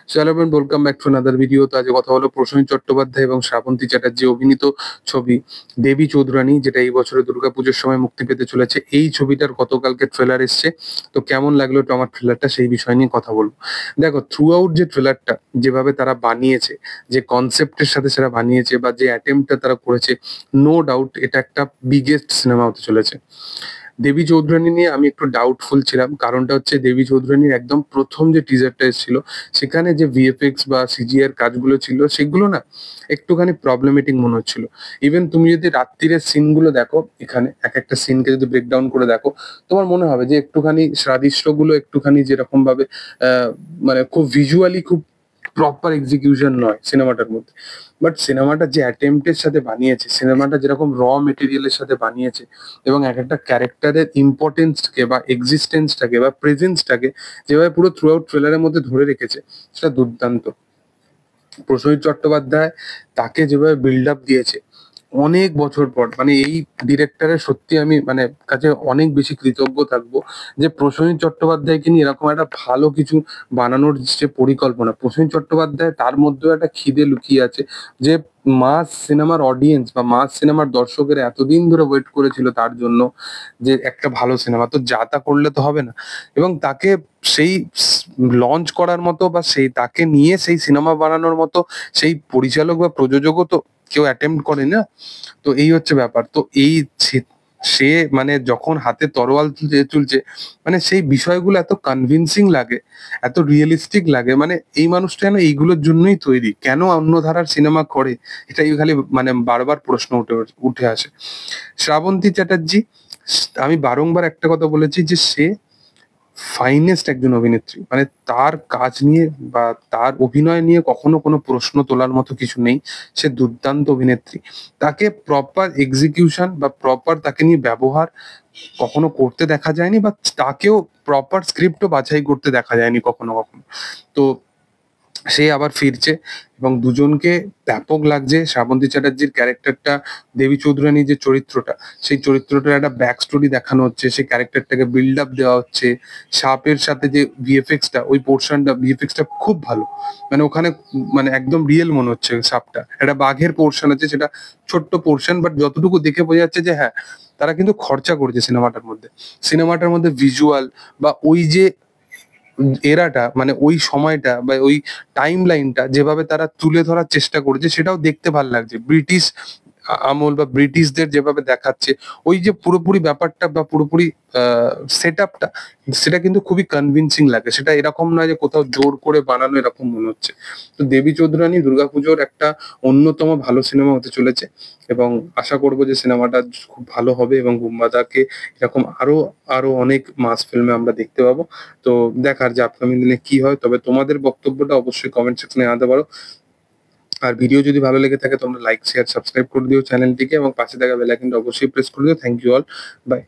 Hello everyone, welcome back to another video. তো আজ কথা হলো প্রসেনজিৎ চট্টোপাধ্যায় এবং শ্রাবন্তী চ্যাটার্জি অভিনীত ছবি দেবী চৌধুরানী, যেটা এই বছরে দুর্গাপুজোর সময় মুক্তি পেতে চলেছে। এই ছবিটার গতকালকে ট্রেলার এসছে। তো কেমন লাগলো একটু আমার ট্রেলারটা, সেই বিষয় নিয়ে কথা বলবো। দেখো, থ্রু আউট যে ট্রেলারটা যেভাবে তারা বানিয়েছে, যে কনসেপ্টের সাথে সেটা বানিয়েছে বা যে অ্যাটেম্পটা তারা করেছে, নো ডাউট এটা একটা বিগেস্ট সিনেমা হতে চলেছে। দেবী চৌধুরানী নিয়ে আমি একটু ডাউটফুল ছিলাম, কারণটা হচ্ছে দেবী চৌধুরানীর একদম প্রথম যে টিজারটা এসেছিল সেখানে যে ভিএফএক্স বা সিজিআই এর কাজগুলো ছিল সেগুলো না একটুখানি প্রবলেমেটিক মনে হচ্ছিল। ইভেন তুমি যদি রাত্রিরের সিনগুলো দেখো, এখানে এক একটা সিনকে যদি ব্রেকডাউন করে দেখো, তোমার মনে হবে যে একটুখানি সাদৃশ্যগুলো একটুখানি যেরকম ভাবে মানে খুব ভিজুয়ালি খুব প্রপার এক্সিকিউশন নয় সিনেমাটার মধ্যে। বাট সিনেমাটা যে অ্যাটেম্পটের সাথে বানিয়েছে, সিনেমাটা যেরকম র মেটেরিয়ালের সাথে বানিয়েছে এবং এক একটা ক্যারেক্টারের ইম্পর্টেন্সকে বা এক্সিস্টেন্সটাকে বা প্রেজেন্সটাকে যেভাবে পুরো থ্রু আউট ট্রেলারের মধ্যে ধরে রেখেছে, সেটা দুর্দান্ত। প্রসেনজিৎ চট্টোপাধ্যায় তাকে যেভাবে বিল্ড আপ দিয়েছে অনেক বছর পর, মানে এই ডিরেক্টরের সত্যি আমি মানে কাছে অনেক বেশি কৃতজ্ঞ থাকবো যে প্রসেনজিৎ চট্টোপাধ্যায়কে নিয়ে এরকম একটা ভালো কিছু বানানোর যে পরিকল্পনা। প্রসেনজিৎ চট্টোপাধ্যায় তার মধ্যেও একটা খিদে লুকিয়ে আছে, যে মাস সিনেমার অডিয়েন্স বা মাস সিনেমার দর্শকের এতদিন ধরে ওয়েট করেছিল তার জন্য, যে একটা ভালো সিনেমা তো যা তা করলে তো হবে না। এবং তাকে সেই লঞ্চ করার মতো বা সেই তাকে নিয়ে সেই সিনেমা বানানোর মতো সেই পরিচালক বা প্রযোজকও তো কেউ অ্যাটেম্প্ট করে না। তো এই হচ্ছে ব্যাপার। তো এই সে মানে যখন হাতে তরোয়াল তুলছে, মানে সেই বিষয়গুলো এত কনভিনসিং লাগে, এত রিয়েলিস্টিক লাগে। মানে এই মানুষটা যেন এইগুলোর জন্যই তৈরি, কেন অন্য ধারার সিনেমা করে, এটাই খালি মানে বারবার প্রশ্ন উঠে উঠে আসে। শ্রাবন্তী চ্যাটার্জি, আমি বারংবার একটা কথা বলেছি যে সে ফাইনেস্ট একজন অভিনেত্রী। মানে তার কাজ নিয়ে বা তার অভিনয় নিয়ে কখনো কোনো প্রশ্ন তোলার মতো কিছু নেই। সে দুর্দান্ত অভিনেত্রী। তাকে প্রপার এক্সিকিউশন বা প্রপার তাকে নিয়ে ব্যবহার কখনো করতে দেখা যায়নি, বা তাকেও প্রপার স্ক্রিপ্টও বাছাই করতে দেখা যায়নি কখনো কখনো। তো সে আবার ফিরছে এবং দুজনকে ব্যাপক লাগছে। শ্রাবন্তী চ্যাটার্জির ক্যারেক্টারটা, দেবী চৌধুরানী যে চরিত্রটা, সেই চরিত্রটার একটা ব্যাক স্টোরি দেখানো হচ্ছে, সেই ক্যারেক্টারটাকে বিল্ড আপ দেওয়া হচ্ছে। সাপের সাথে যে ভিএফএক্সটা, ওই পোর্শনটা ভিএফএক্সটা খুব ভালো। মানে ওখানে মানে একদম রিয়েল মনে হচ্ছে সাপটা। একটা বাঘের পোর্শন আছে, সেটা ছোট্ট পোর্শন, বাট যতটুকু দেখে বোঝা যাচ্ছে যে হ্যাঁ, তারা কিন্তু খরচা করেছে সিনেমাটার মধ্যে। সিনেমাটার মধ্যে ভিজুয়াল বা ওই যে এরাটা, মানে ওই সময়টা বা ওই টাইম লাইনটা যেভাবে তারা তুলে ধরার চেষ্টা করেছে, সেটাও দেখতে ভালো লাগছে। ব্রিটিশ আমল বা ব্রিটিশদের যেভাবে দেখাচ্ছে, ওই যে পুরোপুরি ব্যাপারটা বা পুরোপুরি সেট আপটা, সেটা কিন্তু খুবই কনভিনসিং লাগে। সেটা এরকম নয় যে কোথাও জোর করে বানানো, এরকম মনে হচ্ছে। তো দেবী চৌধুরানী দুর্গাপুজোর একটা অন্যতম ভালো সিনেমা হতে চলেছে এবং আশা করবো যে সিনেমাটা খুব ভালো হবে এবং বুম্বাদাকে এরকম আরো আরো অনেক মাস ফিল্মে আমরা দেখতে পাবো। তো দেখার যে আপকামিং দিনে কি হয়। তবে তোমাদের বক্তব্যটা অবশ্যই কমেন্ট সেকশনে জানাতে পারো। আর ভিডিও যদি ভালো লেগে থাকে তোমরা লাইক শেয়ার সাবস্ক্রাইব করে দিও চ্যানেলটিকে এবং পাশে থাকা বেল আইকনটা অবশ্যই প্রেস করে দিও। Thank you all, by.